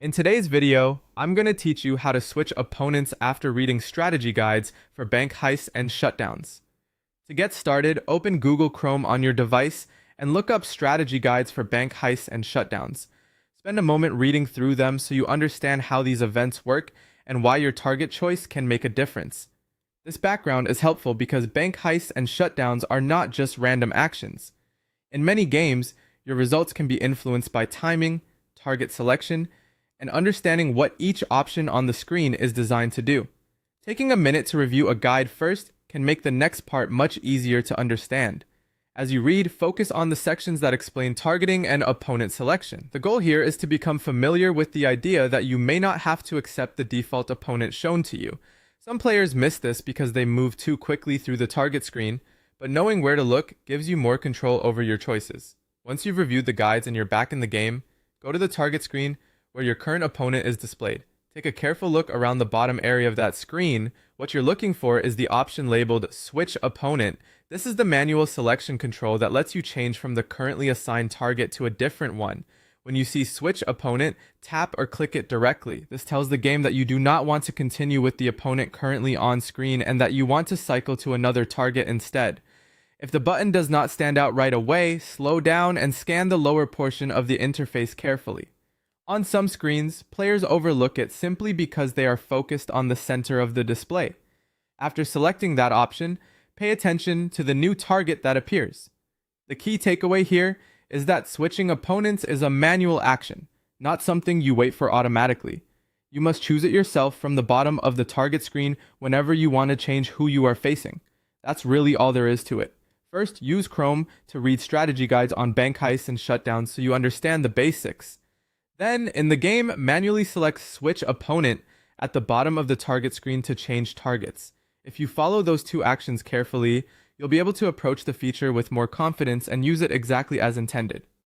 In today's video, I'm going to teach you how to switch opponents after reading strategy guides for bank heists and shutdowns. To get started, open Google Chrome on your device and look up strategy guides for bank heists and shutdowns. Spend a moment reading through them so you understand how these events work and why your target choice can make a difference. This background is helpful because bank heists and shutdowns are not just random actions. In many games, your results can be influenced by timing, target selection, and understanding what each option on the screen is designed to do. Taking a minute to review a guide first can make the next part much easier to understand. As you read, focus on the sections that explain targeting and opponent selection. The goal here is to become familiar with the idea that you may not have to accept the default opponent shown to you. Some players miss this because they move too quickly through the target screen, but knowing where to look gives you more control over your choices. Once you've reviewed the guides and you're back in the game, go to the target screen where your current opponent is displayed. Take a careful look around the bottom area of that screen. What you're looking for is the option labeled Switch Opponent. This is the manual selection control that lets you change from the currently assigned target to a different one. When you see Switch Opponent, tap or click it directly. This tells the game that you do not want to continue with the opponent currently on screen and that you want to cycle to another target instead. If the button does not stand out right away, slow down and scan the lower portion of the interface carefully. On some screens, players overlook it simply because they are focused on the center of the display. After selecting that option, pay attention to the new target that appears. The key takeaway here is that switching opponents is a manual action, not something you wait for automatically. You must choose it yourself from the bottom of the target screen whenever you want to change who you are facing. That's really all there is to it. First, use Chrome to read strategy guides on bank heists and shutdowns so you understand the basics. Then, in the game, manually select Switch Opponent at the bottom of the target screen to change targets. If you follow those two actions carefully, you'll be able to approach the feature with more confidence and use it exactly as intended.